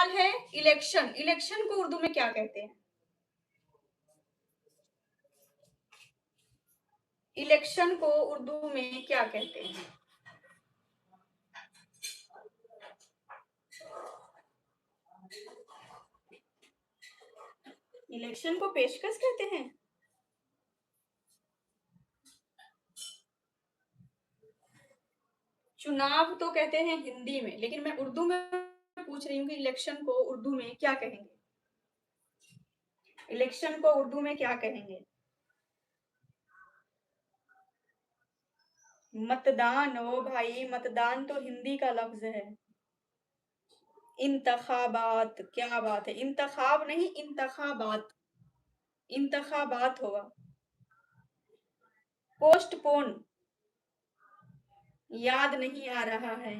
सवाल है election. Election को उर्दू में क्या कहते हैं? इलेक्शन को उर्दू में क्या कहते हैं? इलेक्शन को पेशकश कहते हैं। चुनाव तो कहते हैं हिंदी में, लेकिन मैं उर्दू में पूछ रही हूँ कि इलेक्शन को उर्दू में क्या कहेंगे? इलेक्शन को उर्दू में क्या कहेंगे? मतदान। ओ भाई, मतदान तो हिंदी का लफ्ज है। इंतखाबात, क्या बात है, इंतखाब नहीं इंतखाबात, इंतखाबात होगा। पोस्टपोन, याद नहीं आ रहा है।